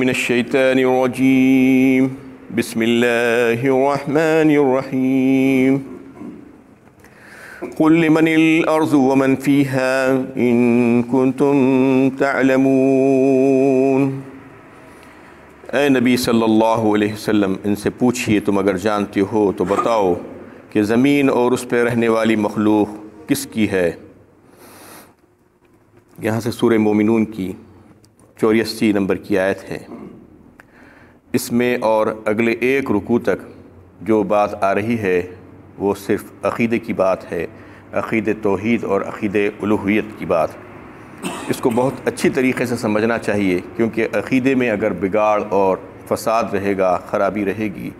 من الشیطان الرجیم بسم اللہ الرحمن الرحیم قل لمن الارض ومن فيها ان کنتم تعلمون۔ اے نبی صلی اللہ علیہ وسلم ان سے پوچھئے تم اگر جانتے ہو تو بتاؤ کہ زمین اور اس پہ رہنے والی مخلوق کس کی ہے۔ یہاں سے سورہ مومنون کی 84 نمبر کی آیت ہے۔ اس میں اور اگلے ایک رکوع تک جو بات آ رہی ہے وہ صرف عقیدے کی بات ہے، عقید توحید اور عقید الوہیت کی بات۔ اس کو بہت اچھی طریقے سے سمجھنا چاہیے، کیونکہ عقیدے میں اگر بگاڑ اور فساد رہے گا، خرابی رہے گی،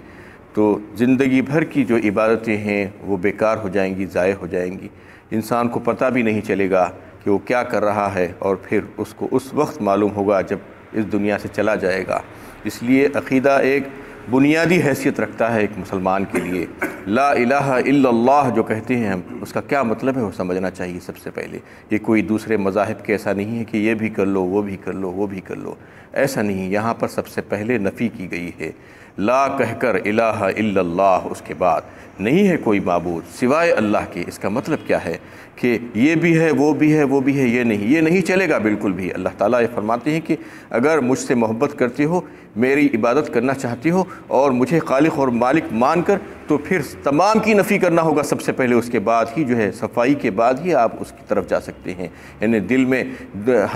تو زندگی بھر کی جو عبادتیں ہیں وہ بیکار ہو جائیں گی، ضائع ہو جائیں گی۔ انسان کو پتہ بھی نہیں چلے گا کہ وہ کیا کر رہا ہے، اور پھر اس کو اس وقت معلوم ہوگا جب اس دنیا سے چلا جائے گا۔ اس لیے عقیدہ ایک بنیادی حیثیت رکھتا ہے ایک مسلمان کے لیے۔ لا الہ الا اللہ جو کہتے ہیں ہم، اس کا کیا مطلب ہے وہ سمجھنا چاہیے سب سے پہلے۔ یہ کوئی دوسرے مذاہب کے ایسا نہیں ہے کہ یہ بھی کر لو، وہ بھی کر لو، وہ بھی کر لو، ایسا نہیں۔ یہاں پر سب سے پہلے نفی کی گئی ہے، لا کہہ کر الہ الا اللہ، اس کے بعد نہیں ہے کوئی معبود سوائے اللہ کے۔ اس کا مطلب کیا ہے کہ یہ بھی ہے، وہ بھی ہے، وہ بھی ہے، یہ نہیں چلے گا بالکل بھی۔ اللہ تعالیٰ یہ فرماتے ہیں کہ اگر مجھ سے محبت کرتے ہو، میری عبادت کرنا چاہتے ہو اور مجھے خالق اور مالک مان کر، تو پھر تمام کی نفی کرنا ہوگا سب سے پہلے، اس کے بعد ہی جو ہے صفائی کے بعد ہی آپ اس کی طرف جا سکتے ہیں۔ یعنی دل میں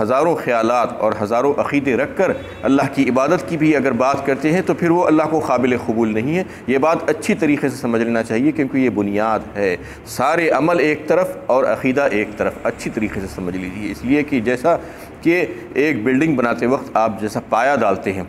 ہزاروں خیالات اور ہزاروں عقیدے رکھ کر اللہ کی عبادت کی بھی اگر بات کرتے ہیں تو پھر وہ اللہ کو قابل قبول نہیں ہے۔ یہ بات اچھی طریقے سے سمجھ لینا چاہیے، کیونکہ یہ بنیاد ہے۔ سارے عمل ایک طرف اور عقیدہ ایک طرف، اچھی طریقے سے سمجھ لیجیے۔ اس لیے کہ جیسا کہ ایک بلڈنگ بناتے وقت آپ جیسا پایا ڈالتے ہیں،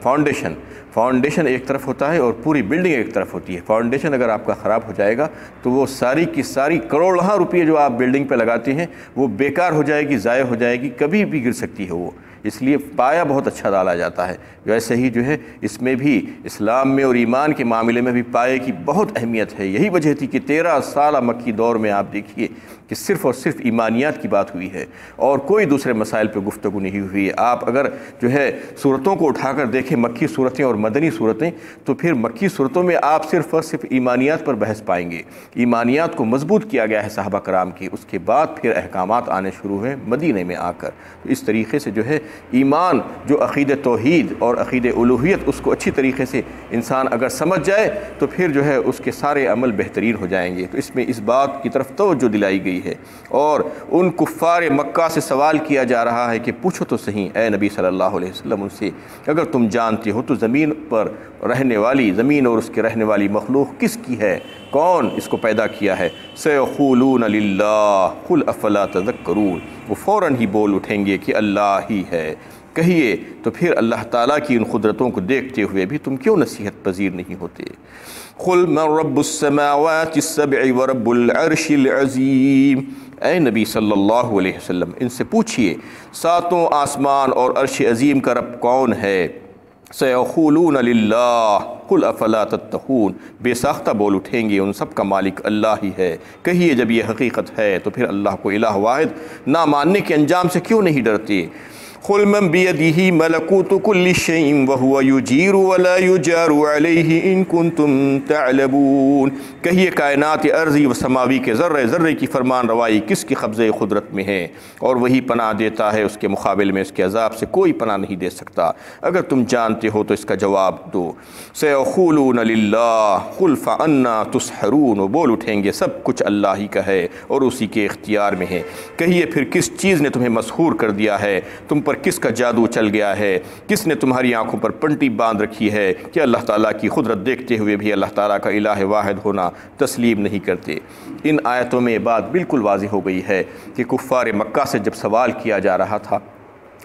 فاؤنڈیشن ایک طرف ہوتا ہے اور پوری بلڈنگ ایک طرف ہوتی ہے۔ فاؤنڈیشن اگر آپ کا خراب ہو جائے گا تو وہ ساری کی ساری کروڑہ روپئے جو آپ بلڈنگ پہ لگاتے ہیں وہ بیکار ہو جائے گی، ضائع ہو جائے گی، کبھی بھی گر سکتی ہے وہ۔ اس لیے پایا بہت اچھا ڈالا جاتا ہے۔ ویسے ہی جو ہے اس میں بھی، اسلام میں اور ایمان کے معاملے میں بھی پائے کی بہت اہمیت ہے۔ یہی وجہ تھی کہ 13 سالہ مکی دور میں آپ دیکھیے کہ صرف اور صرف ایمانیات کی بات ہوئی ہے اور کوئی دوسرے مسائل پہ گفتگو نہیں ہوئی ہے۔ آپ اگر جو ہے صورتوں کو اٹھا کر دیکھیں، مکی صورتیں اور مدنی صورتیں، تو پھر مکی صورتوں میں آپ صرف اور صرف ایمانیات پر بحث پائیں گے۔ ایمانیات کو مضبوط کیا گیا ہے صحابہ کرام کی، اس کے بعد پھر احکامات آنے شروع ہوئے مدینے میں آ کر۔ تو اس طریقے سے جو ہے ایمان، جو عقید توحید اور عقید الوہیت، اس کو اچھی طریقے سے انسان اگر سمجھ جائے تو پھر جو ہے اس کے سارے عمل بہترین ہو جائیں گے۔ تو اس میں اس بات کی طرف توجہ دلائی گئی ہے، اور ان کفار مکہ سے سوال کیا جا رہا ہے کہ پوچھو تو صحیح اے نبی صلی اللہ علیہ وسلم ان سے، اگر تم جانتے ہو تو زمین پر رہنے والی، زمین اور اس کے رہنے والی مخلوق کس کی ہے، کون اس کو پیدا کیا ہے؟ سیقولون للہ قل افلا تذکرون، وہ فوراً ہی بول اٹھیں گے کہ اللہ ہی ہے۔ کہیے تو پھر اللہ تعالیٰ کی ان قدرتوں کو دیکھتے ہوئے بھی تم کیوں نصیحت پذیر نہیں ہوتے؟ قل من رب السماوات السبع ورب العرش العظیم، اے نبی صلی اللہ علیہ وسلم ان سے پوچھئے ساتوں آسمان اور عرش عظیم کا رب کون ہے؟ سیقولون للہ قل افلا تتقون، بے ساختہ بول اٹھیں گے ان سب کا مالک اللہ ہی ہے۔ کہیے جب یہ حقیقت ہے تو پھر اللہ کو الہ واحد نہ ماننے کے انجام سے کیوں نہیں ڈرتے؟ قل من بیدہ ملکوت کل شیء وہو یجیر ولا یجار علیہ ان کنتم تعلمون، کہیے کائنات ارضی و سماوی کے ذرے ذرے کی فرمان روائی کس کی قبضہ قدرت میں ہے، اور وہی پناہ دیتا ہے، اس کے مقابل میں اس کے عذاب سے کوئی پناہ نہیں دے سکتا۔ اگر تم جانتے ہو تو اس کا جواب دو۔ سیقولون للہ قل فانا تسحرون، وہ بول اٹھیں گے سب کچھ اللہ ہی کا ہے اور اسی کے اختیار میں ہے۔ کہیے پھر کس چیز نے تمہیں مسحور کر دیا ہے، تم پر کس کا جادو چل گیا ہے، کس نے تمہاری آنکھوں پر پنٹی باندھ رکھی ہے کہ اللہ تعالیٰ کی قدرت دیکھتے ہوئے بھی اللہ تعالیٰ کا الہ واحد ہونا تسلیم نہیں کرتے؟ ان آیتوں میں یہ بات بالکل واضح ہو گئی ہے کہ کفار مکہ سے جب سوال کیا جا رہا تھا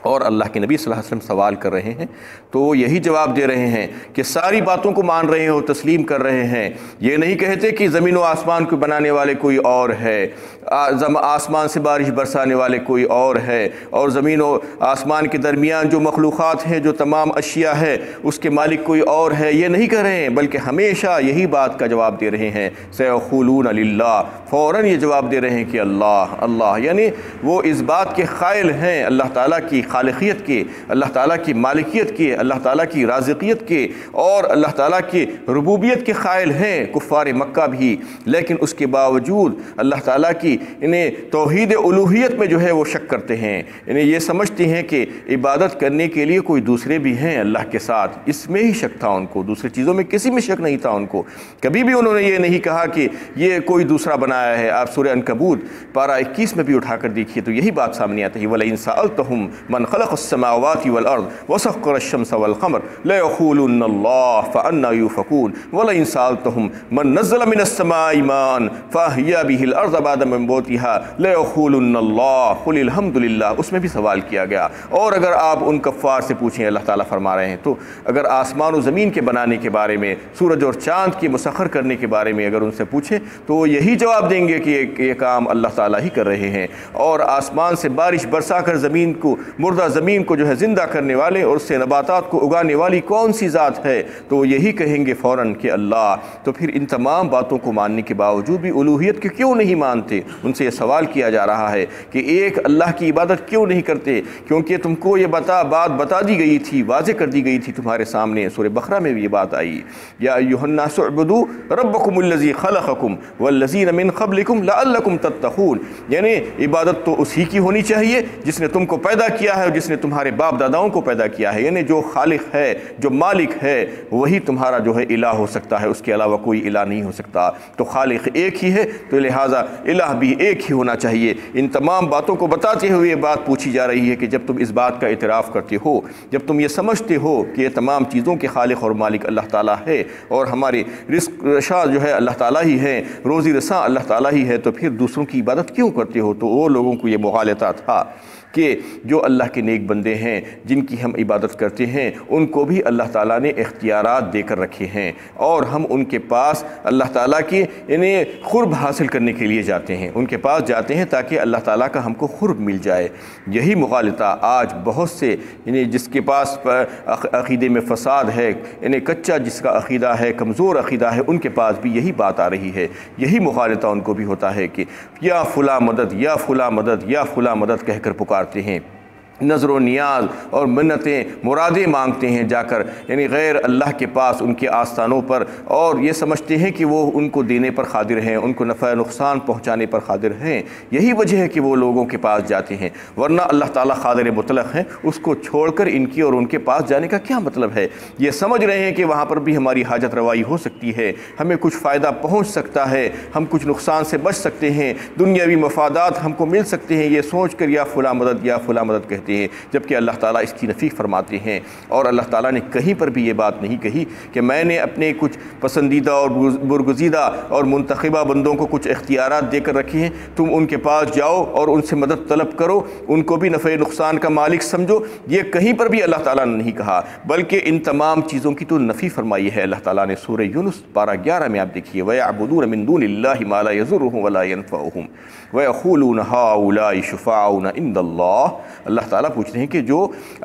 اور اللہ کے نبی صلی اللہ علیہ وسلم سوال کر رہے ہیں تو وہ یہی جواب دے رہے ہیں کہ ساری باتوں کو مان رہے ہیں اور تسلیم کر رہے ہیں۔ یہ نہیں کہتے کہ زمین و آسمان کو بنانے والے کوئی اور ہے، آسمان سے بارش برسانے والے کوئی اور ہے، اور زمین و آسمان کے درمیان جو مخلوقات ہیں، جو تمام اشیاء ہے، اس کے مالک کوئی اور ہے، یہ نہیں کہہ رہے ہیں، بلکہ ہمیشہ یہی بات کا جواب دے رہے ہیں، سیقولون للہ، فوراً یہ جواب دے رہے ہیں کہ اللہ اللہ، یعنی وہ اس بات کے قائل ہیں، اللہ تعالیٰ کی خالقیت کے، اللہ تعالیٰ کی مالکیت کے، اللہ تعالیٰ کی رازقیت کے اور اللہ تعالیٰ کی ربوبیت کے قائل ہیں کفار مکہ بھی، لیکن اس کے باوجود اللہ تعالیٰ کی انہیں توحید الوہیت میں جو ہے وہ شک کرتے ہیں، انہیں یہ سمجھتے ہیں کہ عبادت کرنے کے لیے کوئی دوسرے بھی ہیں اللہ کے ساتھ، اس میں ہی شک تھا ان کو، دوسری چیزوں میں کسی میں شک نہیں تھا ان کو، کبھی بھی انہوں نے یہ نہیں کہا کہ یہ کوئی دوسرا بنایا ہے۔ آپ سورہ عنکبوت پارہ 21 میں بھی اٹھا کر دیکھیے تو یہی بات سامنے آتی ہے، وَلَئِن سَأَلْتَهُمْ مَنْ خَلَقَ السَّمَاوَاتِ وَالْأَرْضِ وَسَخَّرَ الشَّمْسَ وَالْقَمَرَ لَيَقُولُنَّ اللَّهُ فَأَنَّىٰ يُؤْفَكُونَ وَلَئِن سَأَلْتَهُمْ مَنْ نَزَّلَ مِنَ السَّمَاءِ مَاءً فَأَحْيَا بِهِ الْأَرْضَ بَعْدَ مَوْتِهَا لَيَقُولُنَّ اللَّهُ قُلِ الْحَمْدُ لِلَّهِ، اس میں بھی سوال کیا گیا۔ اور اگر آپ ان کفار سے پوچھیں، اللہ تعالیٰ فرما رہے ہیں، تو اگر آسمان و زمین کے بنانے کے بارے میں، سورج اور چاند کے مسخر کرنے کے بارے میں اگر ان سے پوچھیں تو وہ یہی جواب دیں گے کہ یہ کام اللہ تعالیٰ ہی کر رہے ہیں، اور آسمان سے بارش برسا کر زمین کو، مردہ زمین کو جو ہے زندہ کرنے والے اور اس سے نباتات کو اگانے والی کون سی ذات ہے، تو وہ یہی کہیں گے فوراً کہ اللہ۔ تو پھر ان تمام باتوں کو ماننے کے باوجود بھی الوہیت کے کیوں نہیں مانتے؟ ان سے یہ سوال کیا جا رہا ہے کہ ایک اللہ کی عبادت کیوں نہیں کرتے؟ کیونکہ تم کو یہ بات بتا دی گئی تھی، واضح کر دی گئی تھی تمہارے سامنے، سورہ بقرہ میں بھی یہ بات آئی، یا ایھا الناس اعبدوا ربکم الذی خلقکم والذین من قبلکم لعلکم تتقون، یعنی عبادت تو اسی کی ہونی چاہیے جس نے تم کو پیدا کیا ہے اور جس نے تمہارے باپ داداؤں کو پیدا کیا ہے، یعنی جو خالق ہے، جو مالک ہے، وہی تمہارا جو ہے الہ ہو سکتا ہے، اس کے علاوہ کوئی الہ نہیں ہو سکتا۔ تو خالق ایک ہی ہے، تو لہٰذا الہ بھی ایک ہی ہونا چاہیے۔ ان تمام باتوں کو بتاتے ہوئے یہ بات پوچھی جا رہی ہے کہ جب تم اس بات کا اعتراف کرتے ہو، جب تم یہ سمجھتے ہو کہ یہ تمام چیزوں کے خالق اور مالک اللہ تعالیٰ ہے اور ہماری رزق رشا جو ہے اللہ تعالیٰ ہی ہے، روزی رساں اللہ تعالیٰ ہی ہے، تو پھر دوسروں کی عبادت کیوں کرتے ہو؟ تو وہ لوگوں کو یہ مغالطہ تھا کہ جو اللہ کے نیک بندے ہیں جن کی ہم عبادت کرتے ہیں ان کو بھی اللہ تعالیٰ نے اختیارات دے کر رکھے ہیں، اور ہم ان کے پاس اللہ تعالیٰ کی انہیں قرب حاصل کرنے کے لیے جاتے ہیں، ان کے پاس جاتے ہیں تاکہ اللہ تعالیٰ کا ہم کو قرب مل جائے۔ یہی مغالطہ آج بہت سے یعنی جس کے پاس عقیدے میں فساد ہے، یعنی کچا جس کا عقیدہ ہے، کمزور عقیدہ ہے، ان کے پاس بھی یہی بات آ رہی ہے، یہی مغالطہ ان کو بھی ہوتا ہے کہ یا فلاں مدد، یا فلاں مدد، یا فلاں مدد کہہ کر پکارتے ہیں، نظر و نیاز اور منتیں مرادیں مانگتے ہیں جا کر، یعنی غیر اللہ کے پاس ان کے آستانوں پر، اور یہ سمجھتے ہیں کہ وہ ان کو دینے پر قادر ہیں، ان کو نفع نقصان پہنچانے پر قادر ہیں۔ یہی وجہ ہے کہ وہ لوگوں کے پاس جاتے ہیں، ورنہ اللہ تعالیٰ قادر مطلق ہیں، اس کو چھوڑ کر ان کی اور ان کے پاس جانے کا کیا مطلب ہے؟ یہ سمجھ رہے ہیں کہ وہاں پر بھی ہماری حاجت روائی ہو سکتی ہے، ہمیں کچھ فائدہ پہنچ سکتا ہے، ہم کچھ نقصان سے بچ سکتے ہیں، دنیاوی مفادات ہم کو مل سکتے ہیں، یہ سوچ کر یا فلاں مدد، یا فلاں مدد کہتے ہیں، جبکہ اللہ تعالیٰ اس کی نفی فرماتے ہیں۔ اور اللہ تعالیٰ نے کہیں پر بھی یہ بات نہیں کہی کہ میں نے اپنے کچھ پسندیدہ اور برگزیدہ اور منتخبہ بندوں کو کچھ اختیارات دے کر رکھے ہیں، تم ان کے پاس جاؤ اور ان سے مدد طلب کرو، ان کو بھی نفع نقصان کا مالک سمجھو، یہ کہیں پر بھی اللہ تعالیٰ نے نہیں کہا، بلکہ ان تمام چیزوں کی تو نفی فرمائی ہے اللہ تعالیٰ نے۔ سورہ یونس پارہ 11 میں آپ دیکھیے، وَيَعْبُدُونَ مِن دُونِ اللَّهِ مَا لَا يَضُرُّهُمْ وَلَا يَنفَعُهُمْ وَيَقُولُونَ هَٰؤُلَاءِ شُفَعَاؤُنَا عِندَ اللَّهِ، اللہ تعالیٰ پوچھتے ہیں کہ جو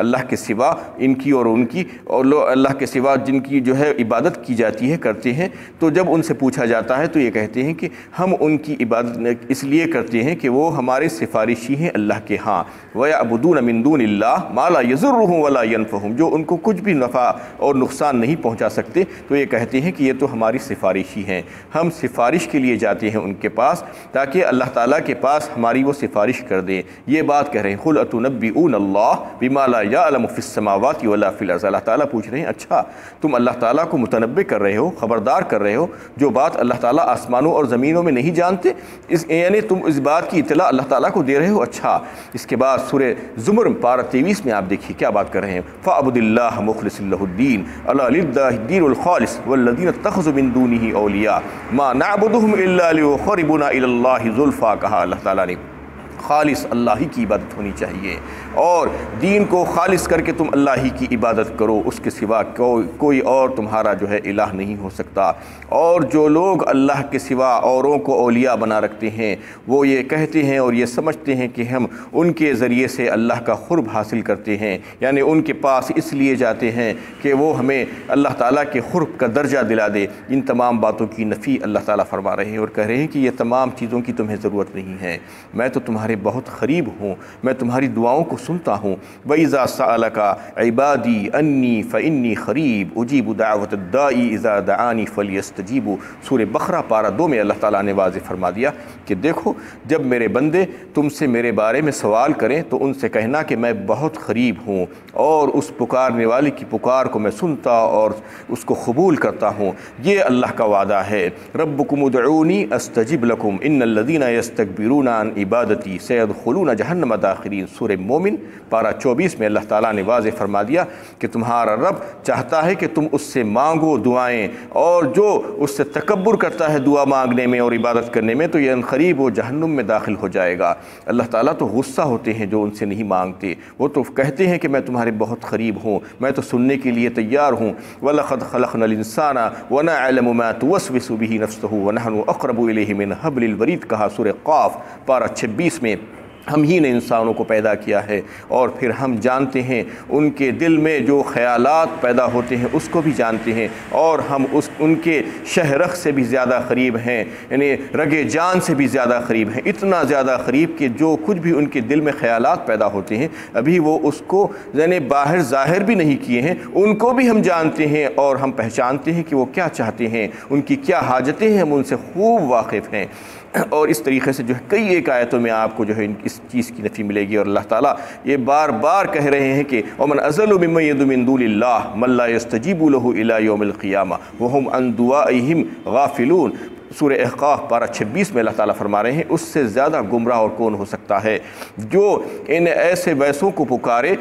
اللہ کے سوا ان کی اور ان کی اور اللہ کے سوا جن کی جو ہے عبادت کی جاتی ہے کرتے ہیں، تو جب ان سے پوچھا جاتا ہے تو یہ کہتے ہیں کہ ہم ان کی عبادت اس لیے کرتے ہیں کہ وہ ہمارے سفارشی ہیں اللہ کے ہاں۔ وَيَعْبُدُونَ مِن دُونِ اللَّهِ مَا لَا يَضُرُّهُمْ وَلَا يَنفَعُهُمْ، جو ان کو کچھ بھی نفع اور نقصان نہیں پہنچا سکتے، تو یہ کہتے ہیں کہ یہ تو ہماری سفارشی ہیں، ہم سفارش کے لیے جاتے ہیں ان کے پاس تاکہ اللہ تعالیٰ کے پاس ہماری وہ سفارش کر دیں۔ یہ بات کہہ رہے ہیں، قُلْ أَتُنَبِّئُونَ اللَّهَ بِمَا لَا يَعْلَمُ فِي السَّمَاوَاتِ وَلَا فِي الْأَرْضِ، اللہ تعالیٰ پوچھ رہے ہیں اچھا تم اللہ تعالیٰ کو متنبع کر رہے ہو، خبردار کر رہے ہو جو بات اللہ تعالیٰ آسمانوں اور زمینوں میں نہیں جانتے، یعنی تم اس بات کی اطلاع اللہ تعالیٰ کو دے رہے ہو، اچھا۔ اس کے بعد سورہ زمر پارہ 23 میں آپ دیکھیے کیا بات کر رہے ہیں، فَاعْبُدِ اللَّهَ مُخْلِصًا لَهُ الدِّينَ أَلَا لِلَّهِ الدِّينُ الْخَالِصُ وَالَّذِينَ اتَّخَذُوا مِن دُونِهِ أَوْلِيَاءَ مَا نَعْبُدُهُمْ إِلَّا لِيُقَرِّبُونَا إِلَى اللَّهِ زُلْفَىٰ، کہا اللہ تعالیٰ نے خالص اللہ ہی کی عبادت ہونی چاہیے، اور دین کو خالص کر کے تم اللہ ہی کی عبادت کرو، اس کے سوا کوئی اور تمہارا جو ہے الہ نہیں ہو سکتا۔ اور جو لوگ اللہ کے سوا اوروں کو اولیاء بنا رکھتے ہیں، وہ یہ کہتے ہیں اور یہ سمجھتے ہیں کہ ہم ان کے ذریعے سے اللہ کا قرب حاصل کرتے ہیں، یعنی ان کے پاس اس لیے جاتے ہیں کہ وہ ہمیں اللہ تعالیٰ کے قرب کا درجہ دلا دے۔ ان تمام باتوں کی نفی اللہ تعالیٰ فرما رہے ہیں اور کہہ رہے ہیں کہ یہ تمام چیزوں کی تمہیں ضرورت نہیں ہے، میں تو تمہارے تمہارے بہت قریب ہوں، میں تمہاری دعاؤں کو سنتا ہوں۔ وَإِذَا سَأَلَكَ عِبَادِي أَنِّي فَإِنِّي قَرِيبٌ أُجِيبُ دَعْوَةَ الدَّاعِ إِذَا دَعَانِ فَلْيَسْتَجِيبُوا۔ سورہ بقرہ پارہ 2 میں اللہ تعالیٰ نے واضح فرما دیا کہ دیکھو جب میرے بندے تم سے میرے بارے میں سوال کریں تو ان سے کہنا کہ میں بہت قریب ہوں اور اس پکارنے والے کی پکار کو میں سنتا اور اس کو قبول کرتا ہوں۔ یہ اللہ کا وعدہ ہے، ربکم ادعونی استجب لکم ان الذین یستکبرون عن عبادتی سیدخلون جہنم داخرین۔ سورہ مومن پارہ 24 میں اللہ تعالیٰ نے واضح فرما دیا کہ تمہارا رب چاہتا ہے کہ تم اس سے مانگو دعائیں، اور جو اس سے تکبر کرتا ہے دعا مانگنے میں اور عبادت کرنے میں تو یہ عنقریب وہ جہنم میں داخل ہو جائے گا۔ اللہ تعالیٰ تو غصہ ہوتے ہیں جو ان سے نہیں مانگتے، وہ تو کہتے ہیں کہ میں تمہارے بہت قریب ہوں، میں تو سننے کے لیے تیار ہوں۔ وَلَقَدْ خَلَقْنَا الْإِنسَانَ وَنَعْلَمُ مَا تُوَسْوِسُ بِهِ نَفْسُهُ وَنَحْنُ أَقْرَبُ إِلَيْهِ مِنْ حَبْلِ الْوَرِيدِ کہا سورہ قاف پارہ 26 میں۔ ہم ہی نے انسانوں کو پیدا کیا ہے اور پھر ہم جانتے ہیں ان کے دل میں جو خیالات پیدا ہوتے ہیں اس کو بھی جانتے ہیں، اور ہم ان کے شہرخ سے بھی زیادہ قریب ہیں، یعنی رگ جان سے بھی زیادہ قریب ہیں، اتنا زیادہ قریب کہ جو کچھ بھی ان کے دل میں خیالات پیدا ہوتے ہیں ابھی وہ اس کو یعنی باہر ظاہر بھی نہیں کیے ہیں، ان کو بھی ہم جانتے ہیں اور ہم پہچانتے ہیں کہ وہ کیا چاہتے ہیں، ان کی کیا حاجتیں ہیں، ہم ان سے خوب واقف ہیں۔ اور اس طریقے سے جو ہے کئی ایک آیتوں میں آپ کو جو ہے اس چیز کی نفی ملے گی، اور اللہ تعالیٰ یہ بار بار کہہ رہے ہیں کہ وَمَنْ أَضَلُّ مِمَّن يَدْعُو مِن دُونِ اللَّهِ مَن لَّا يَسْتَجِيبُ لَهُ إِلَىٰ يَوْمِ الْقِيَامَةِ وَهُمْ عَن دُعَائِهِمْ غَافِلُونَ۔ سورہ احقاف پارہ 26 میں اللہ تعالیٰ فرما رہے ہیں اس سے زیادہ گمراہ اور کون ہو سکتا ہے جو ان ایسے ویسوں کو پکارے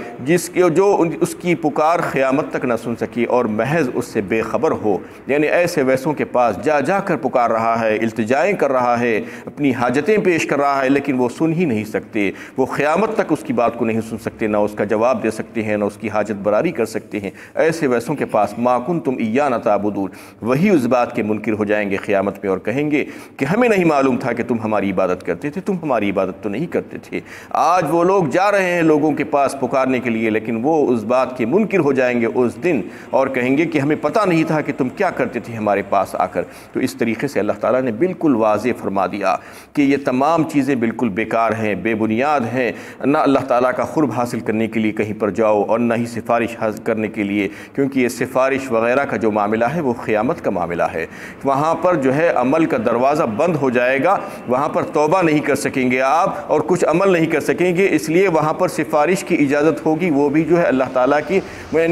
جو اس کی پکار قیامت تک نہ سن سکی اور محض اس سے بے خبر ہو، یعنی ایسے ویسوں کے پاس جا جا کر پکار رہا ہے، التجائیں کر رہا ہے، اپنی حاجتیں پیش کر رہا ہے، لیکن وہ سن ہی نہیں سکتے، وہ قیامت تک اس کی بات کو نہیں سن سکتے، نہ اس کا جواب دے سکتے ہیں، نہ اس کی حاجت براری کر سکتے ہیں۔ ایسے ویسوں کے پاس ما کنتم ایانا تعبدون، وہی اس بات کے منکر ہو جائیں گے قیامت میں اور کہیں گے کہ ہمیں نہیں معلوم تھا کہ تم ہماری عبادت کرتے تھے، تم ہماری عبادت تو نہیں کرتے تھے۔ آج وہ لوگ جا رہے ہیں لوگوں کے پاس پکارنے کے لیے، لیکن وہ اس بات کے منکر ہو جائیں گے اس دن اور کہیں گے کہ ہمیں پتہ نہیں تھا کہ تم کیا کرتے تھے ہمارے پاس آ کر۔ تو اس طریقے سے اللہ تعالیٰ نے بالکل واضح فرما دیا کہ یہ تمام چیزیں بالکل بیکار ہیں، بے بنیاد ہیں، نہ اللہ تعالیٰ کا قرب حاصل کرنے کے لیے کہیں پر جاؤ اور نہ ہی سفارش حاصل کرنے کے لیے، کیونکہ یہ سفارش وغیرہ کا جو معاملہ ہے وہ قیامت کا معاملہ ہے۔ وہاں پر جو ہے عمل کا دروازہ بند ہو جائے گا، وہاں پر توبہ نہیں کر سکیں گے آپ اور کچھ عمل نہیں کر سکیں گے، اس لیے وہاں پر سفارش کی اجازت ہوگی، وہ بھی جو ہے اللہ تعالیٰ کی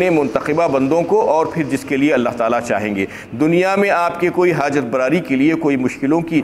منتخبہ بندوں کو، اور پھر جس کے لیے اللہ تعالیٰ چاہیں گے۔ دنیا میں آپ کے کوئی حاجت براری کے لیے، کوئی مشکلوں کی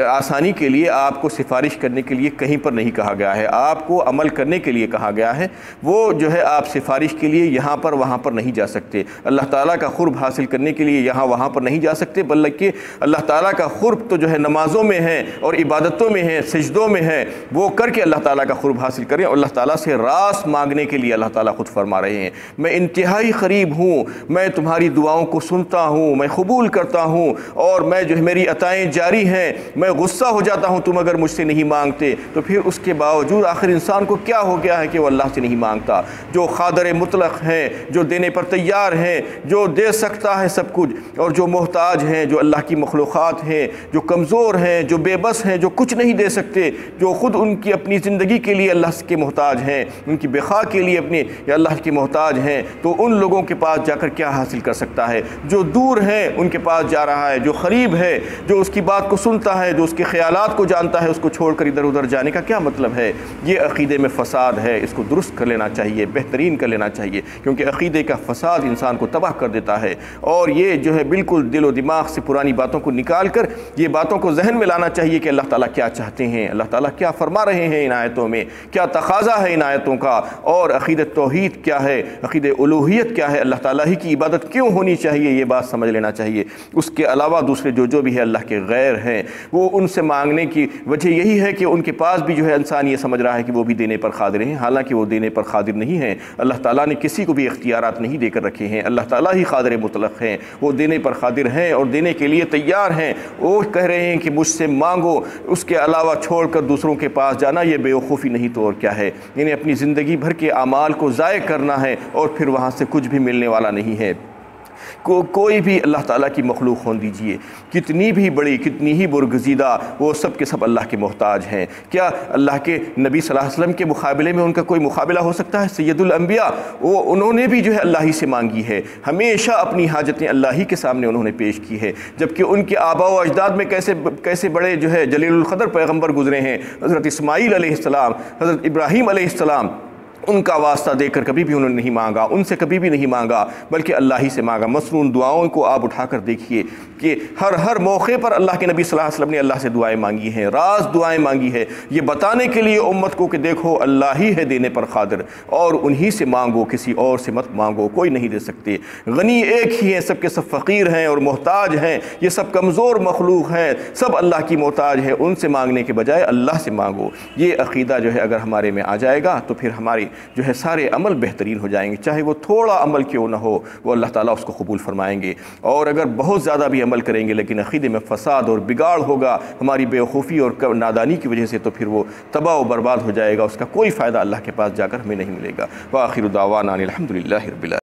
آسانی کے لیے آپ کو سفارش کرنے کے لیے کہیں پر نہیں کہا گیا ہے، آپ کو عمل کرنے کے لیے کہا گیا ہے۔ وہ جو ہے آپ سفارش کے لیے یہاں پر وہاں پر نہیں جا سکتے، اللہ تعالیٰ کا قرب حاصل کرنے کے لیے یہاں وہاں پر نہیں جا سکتے، بلکہ اللہ تعالیٰ کا قرب تو جو ہے نمازوں میں ہے اور عبادتوں میں ہے، سجدوں میں ہے، وہ کر کے اللہ تعالیٰ کا قرب حاصل کریں، اور اللہ تعالیٰ سے راست مانگنے کے لیے اللہ تعالیٰ خود فرما رہے ہیں میں انتہائی قریب ہوں، میں تمہاری دعاؤں کو سنتا ہوں، میں قبول کرتا ہوں، اور میں جو ہے میری عطائیں جاری ہیں، میں غصہ ہو جاتا ہوں تم اگر مجھ سے نہیں مانگتے۔ تو پھر اس کے باوجود آخر انسان کو کیا ہو گیا ہے کہ وہ اللہ سے نہیں مانگتا، جو قادر مطلق ہیں، جو دینے پر تیار ہیں، جو دے سکتا ہے سب کچھ، اور جو محتاج ہیں، جو اللہ کی مخلوقات ہیں، جو کمزور ہیں، جو بے بس ہیں، جو کچھ نہیں دے سکتے، جو خود ان کی اپنی زندگی کے لیے اللہ کے محتاج ہیں، ان کی بقا کے لیے اپنے یا اللہ کے محتاج ہیں، تو ان لوگوں کے پاس جا کر کیا حاصل کر سکتا ہے؟ جو دور ہیں ان کے پاس جا رہا ہے، جو قریب ہے، جو اس کی بات کو سنتا ہے، جو اس کے خیالات کو جانتا ہے، اس کو چھوڑ کر ادھر ادھر جانے کا کیا مطلب ہے؟ یہ عقیدے میں فساد ہے، اس کو درست کر لینا چاہیے، بہترین کر لینا چاہیے، کیونکہ عقیدے کا فساد انسان کو تباہ کر دیتا ہے، اور یہ جو ہے بالکل دل و دماغ سے پرانی باتوں کو نکال کر یہ باتوں کو ذہن میں لانا چاہیے کہ اللہ تعالیٰ کیا چاہتے ہیں، اللہ تعالیٰ کیا فرما رہے ہیں ان آیتوں میں، کیا تقاضا ہے ان آیتوں کا، اور عقیدت توحید کیا ہے، عقیدہ الوہیت کیا ہے، اللہ تعالیٰ ہی کی عبادت کیوں ہونی چاہیے، یہ بات سمجھ لینا چاہیے۔ اس کے علاوہ دوسرے جو بھی ہے اللہ کے غیر ہیں، وہ ان سے مانگنے کی وجہ یہی ہے کہ ان کے پاس بھی جو ہے انسان یہ سمجھ رہا ہے کہ وہ بھی دینے پر قادر ہیں، حالانکہ وہ دینے پر قادر نہیں ہیں۔ اللہ تعالیٰ نے کسی کو بھی اختیارات نہیں دے کر رکھے ہیں، اللہ تعالیٰ ہی قادر مطلق ہیں، وہ دینے پر قادر ہیں اور دینے کے لیے تیار ہیں۔ وہ کہہ رہے ہیں کہ مجھ سے مانگو، اس کے علاوہ چھوڑ کر دوسروں کے پاس جانا یہ بیوقوفی نہیں تو اور کیا ہے؟ یعنی اپنی زندگی بھر کے اعمال کو ضائع کرنا ہے اور پھر وہاں سے کچھ بھی ملنے والا نہیں ہے۔ کوئی بھی اللہ تعالیٰ کی مخلوق ہون دیجئے، کتنی بھی بڑی کتنی ہی برگزیدہ، وہ سب کے سب اللہ کے محتاج ہیں۔ کیا اللہ کے نبی صلی اللہ علیہ وسلم کے مقابلے میں ان کا کوئی مقابلہ ہو سکتا ہے؟ سید الانبیاء، انہوں نے بھی جو ہے اللہ ہی سے مانگی ہے، ہمیشہ اپنی حاجتیں اللہ ہی کے سامنے انہوں نے پیش کی ہے، جبکہ ان کے آباء و اجداد میں کیسے بڑے جو ہے جلیل القدر پیغمبر گزرے ہیں، حضرت اسماعیل علیہ السلام، حضرت ابراہیم علیہ السلام، ان کا واسطہ دے کر کبھی بھی انہوں نے نہیں مانگا، ان سے کبھی بھی نہیں مانگا، بلکہ اللہ ہی سے مانگا۔ مسنون دعاؤں کو آپ اٹھا کر دیکھیے کہ ہر موقع پر اللہ کے نبی صلی اللہ علیہ وسلم نے اللہ سے دعائیں مانگی ہیں، راز دعائیں مانگی ہے، یہ بتانے کے لیے امت کو کہ دیکھو اللہ ہی ہے دینے پر قادر، اور انہی سے مانگو، کسی اور سے مت مانگو، کوئی نہیں دے سکتے۔ غنی ایک ہی ہیں، سب کے سب فقیر ہیں اور محتاج ہیں، یہ سب کمزور مخلوق ہیں، سب اللہ کی محتاج ہے، ان سے مانگنے کے بجائے اللہ سے مانگو۔ یہ عقیدہ جو ہے اگر ہمارے میں آ جائے گا تو پھر ہماری جو ہے سارے عمل بہترین ہو جائیں گے، چاہے وہ تھوڑا عمل کیوں نہ ہو، وہ اللہ تعالیٰ اس کو قبول فرمائیں گے۔ اور اگر بہت زیادہ بھی عمل کریں گے لیکن عقیدے میں فساد اور بگاڑ ہوگا ہماری بے وقوفی اور نادانی کی وجہ سے، تو پھر وہ تباہ و برباد ہو جائے گا، اس کا کوئی فائدہ اللہ کے پاس جا کر ہمیں نہیں ملے گا۔ وآخر دعوانا الحمدللہ رب العالمین۔